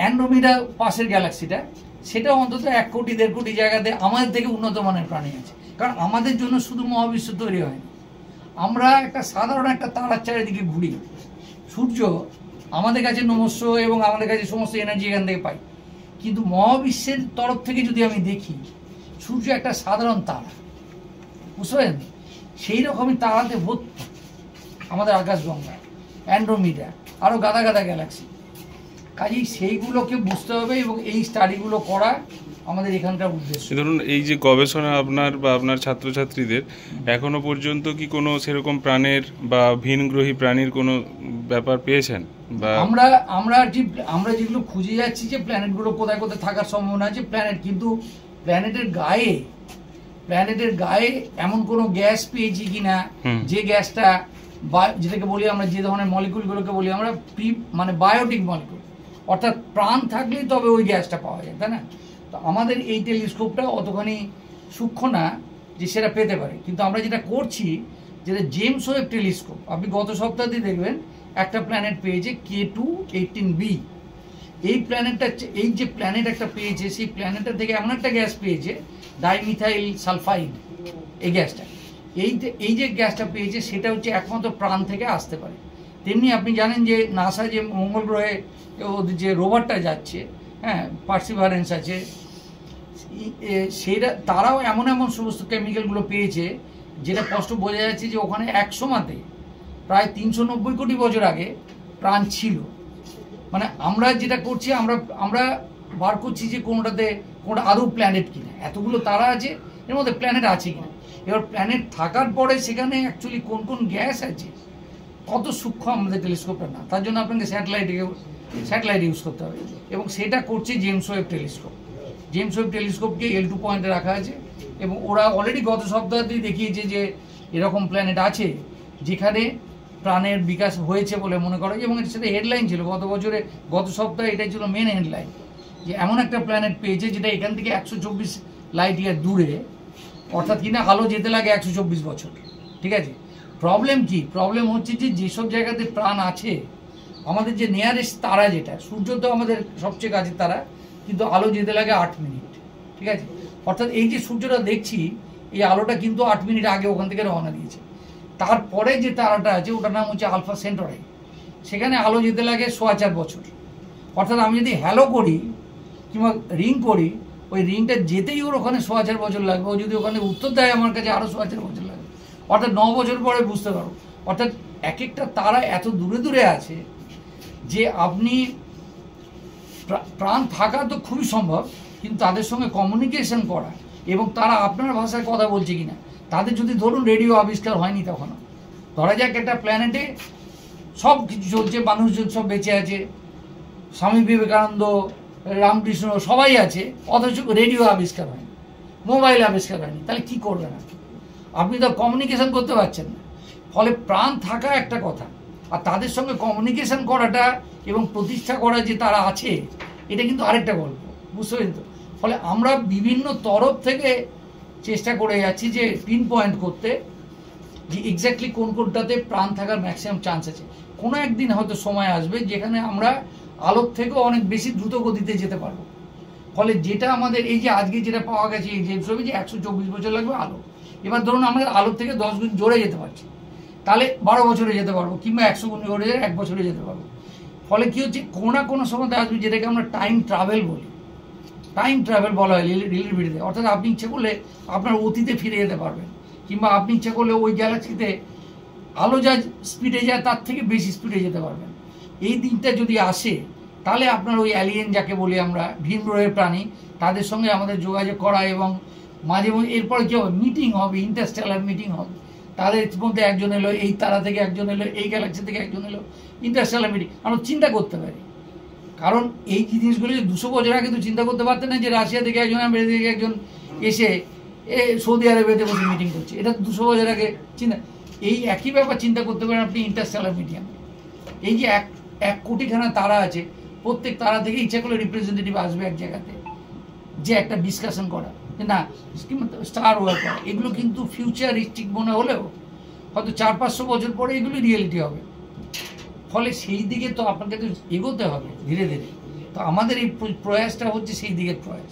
Andromeda পাশের গ্যালাক্সিটা, সেটা অন্তত 1 কোটি 1.5 কোটি জায়গাতে আমাদের থেকে উন্নত মানের প্রাণী আছে। কারণ আমাদের জন্য শুধু মহাবিশ্ব তৈরি হয়নি, আমরা একটা সাধারণ একটা তারার চারিদিকে ঘুরি। সূর্য আমাদের কাছে নমস্য এবং আমাদের কাছে সমস্ত এনার্জি এখান থেকে পাই, কিন্তু মহাবিশ্বের তরফ থেকে যদি আমি দেখি, সূর্য একটা সাধারণ তারা, বুঝতে পারেন? সেই রকমই তারাতে ভর্তি আমাদের আকাশগঙ্গা, অ্যান্ড্রোমিডা, আরও গাদা গাদা গ্যালাক্সি। কাজেই সেইগুলোকে বুঝতে হবে এবং এই স্টাডিগুলো করা আমাদের এখানকার উদ্দেশ্য। ধরুন এই যে গবেষণা আপনার বা আপনার ছাত্রছাত্রীদের, এখনো পর্যন্ত কি কোনো সেরকম প্রাণের বা ভিনগ্রহী প্রাণীর কোনো ব্যাপার পেয়েছেন? বা আমরা যেগুলো খুঁজে যাচ্ছি যে প্ল্যানেটগুলো কোথায় কোথায় থাকার সম্ভাবনা আছে, কিন্তু প্ল্যানেটের গায়ে এমন কোনো গ্যাস পেয়েছি কিনা, যে গ্যাসটা যেটাকে বলি আমরা, যে ধরনের মলিকুলগুলোকে বলি আমরা মানে বায়োটিক মলিকুল, অর্থাৎ প্রাণ থাকলেই তবে ওই গ্যাসটা পাওয়া যায়, তাই না? তো আমাদের এই টেলিস্কোপটা অতখানি সূক্ষ্ম না যে সেটা পেতে পারে, কিন্তু আমরা যেটা করছি, যেটা জেমস ওয়েব টেলিস্কোপ, আপনি গত সপ্তাহতেই দেখবেন একটা প্ল্যানেট পেয়েছে K2-18b। এই প্ল্যানেটটা, এই যে প্ল্যানেট একটা পেয়েছে, সেই প্ল্যানেটটা থেকে এমন একটা গ্যাস পেয়েছে, ডাইমিথাইল সালফাইড, এই গ্যাসটা, এই যে গ্যাসটা পেয়েছে সেটা হচ্ছে একমাত্র প্রাণ থেকে আসতে পারে। তেমনি আপনি জানেন যে নাসা যে মঙ্গল গ্রহে যে রোভারটা যাচ্ছে, হ্যাঁ, পার্সিভারেন্স আছে, সেটা তারাও এমন সমস্ত কেমিক্যালগুলো পেয়েছে যেটা স্পষ্ট বোঝা যাচ্ছে যে ওখানে এক সময়তে প্রায় 390 কোটি বছর আগে প্রাণ ছিল। মানে আমরা যেটা করছি, আমরা বার করছি যে কোনটা আদৌ প্ল্যানেট কিনা, এতগুলো তারা আছে এর মধ্যে প্ল্যানেট আছে কিনা। এবার প্ল্যানেট থাকার পরে সেখানে অ্যাকচুয়ালি কোন কোন গ্যাস আছে, কত সূক্ষ্ম আমাদের টেলিস্কোপটা না, তার জন্য আপনাকে স্যাটেলাইট ইউজ করতে হবে, এবং সেটা করছে James Webb telescope. James Webb টেলিস্কোপকে L2 পয়েন্টে রাখা আছে, এবং ওরা অলরেডি গত সপ্তাহতেই দেখিয়েছে যে এরকম প্ল্যানেট আছে যেখানে প্রাণের বিকাশ হয়েছে বলে মনে করা যায়, এবং এর সাথে হেডলাইন ছিল গত সপ্তাহে, এটাই ছিল মেন হেডলাইন, যে এমন একটা প্ল্যানেট পেয়েছে যেটা এখান থেকে 124 লাইট ইয়ার দূরে, অর্থাৎ কিনা আলো যেতে লাগে 124 বছর। ঠিক আছে, প্রবলেম কি? প্রবলেম হচ্ছে যে যেসব জায়গাতে প্রাণ আছে, আমাদের যে নিয়ারেস্ট তারা, যেটা সূর্য তো আমাদের সবচেয়ে কাছের তারা, কিন্তু আলো যেতে লাগে 8 মিনিট। ঠিক আছে, অর্থাৎ এই যে সূর্যটা দেখছি, এই আলোটা কিন্তু 8 মিনিট আগে ওখান থেকে রওনা দিয়েছে। তারপরে যে তারাটা আছে ওটার নাম হচ্ছে আলফা সেন্টারি, সেখানে আলো যেতে লাগে 4.25 বছর। অর্থাৎ আমি যদি হ্যালো করি কিংবা রিং করি, ওই রিংটা যেতেই ওর ওখানে 4.25 বছর লাগবে, ও যদি ওখানে উত্তর দেয় আমার কাছে আরও 4.25 বছর লাগবে, অর্থাৎ 9 বছর পরে বুঝতে পারবো। অর্থাৎ এক একটা তারা এত দূরে দূরে আছে যে আপনি প্রাণ থাকা তো খুবই সম্ভব, কিন্তু তাদের সঙ্গে কমিউনিকেশন করা এবং তারা আপনার ভাষায় কথা বলছে কিনা, তাদের যদি ধরুন রেডিও আবিষ্কার হয়নি তখনও, ধরা যাক একটা প্ল্যানেটে সব কিছু চলছে, মানুষজন সব বেঁচে আছে, স্বামী বিবেকানন্দ, রামকৃষ্ণ সবাই আছে, অথচ রেডিও আবিষ্কার হয়নি, মোবাইল আবিষ্কার হয়নি, তাহলে কি করবেন? আপনি তো কমিউনিকেশন করতে পারছেন না। ফলে প্রাণ থাকা একটা কথা, আর তাদের সঙ্গে কমিউনিকেশন করাটা এবং প্রতিষ্ঠা করা যে তারা আছে, এটা কিন্তু আরেকটা গল্প, বুঝতে পারেন তো? ফলে আমরা বিভিন্ন তরফ থেকে চেষ্টা করে যাচ্ছি যে পিন পয়েন্ট করতে, যে এক্স্যাক্টলি কোন কোনটাতে প্রাণ থাকার ম্যাক্সিমাম চান্স আছে। কোনো একদিন হয়তো সময় আসবে যেখানে আমরা আলোর থেকেও অনেক বেশি দ্রুত গতিতে যেতে পারবো। ফলে যেটা আমাদের এই যে আজকে যেটা পাওয়া গেছে এই যে 124 বছর লাগবে আলো, এবার ধরুন আমাদের আলোর থেকে 10 গুণ জোরে যেতে পারছি, তাহলে 12 বছরে যেতে পারবো, কিংবা 100 গুণ জোরে 1 বছরে যেতে পারবো। ফলে কি হচ্ছে, কোনো না কোনো সময় আসবে যেটাকে আমরা টাইম ট্রাভেল বলি। টাইম ট্রাভেল বলা হয় রিলেটিভিটিতে, অর্থাৎ আপনি ইচ্ছে করলে আপনার অতীতে ফিরে যেতে পারবেন, কিংবা আপনি ইচ্ছে করলে ওই গ্যালাক্সিতে আলো যা স্পিডে যায় তার থেকে বেশি স্পিডে যেতে পারবেন। এই দিনটা যদি আসে, তাহলে আপনার ওই অ্যালিয়েন যাকে বলি আমরা, ভিন গ্রহের প্রাণী, তাদের সঙ্গে আমাদের যোগাযোগ করা, এবং মাঝে মাঝে এরপরে কী হবে, মিটিং হবে, ইন্টারস্টেলার মিটিং হবে, তাদের মধ্যে একজন এলো এই তারা থেকে, একজন এলো এই গ্যালাক্সি থেকে, একজন এলো, ইন্টারস্টেলার মিটিং। আমরা চিন্তা করতে পারি, কারণ এই জিনিসগুলো 200 বছর আগে তো চিন্তা করতে পারতেন না যে রাশিয়া থেকে একজন, আমেরিকা থেকে একজন এসে সৌদি আরবেতে বসে মিটিং করছে। এটা 200 বছর আগে চিন্তা, এই একই ব্যাপার চিন্তা করতে পারেন আপনি ইন্টারস্টেলার মিডিয়াম। এই যে এক কোটিখানা তারা আছে, প্রত্যেক তারা থেকে ইচ্ছা করলে রিপ্রেজেন্টেটিভ আসবে এক জায়গাতে, যে একটা ডিসকাশন করা, যে না স্টার ওয়ার করা। এগুলো কিন্তু ফিউচারিস্টিক মনে হলেও হয়তো 400-500 বছর পরে এগুলো রিয়েলিটি হবে। ফলে সেই দিকে তো আপনাকে তো এগোতে হবে ধীরে ধীরে। তো আমাদের এই প্রয়াসটা হচ্ছে সেই দিকের প্রয়াস।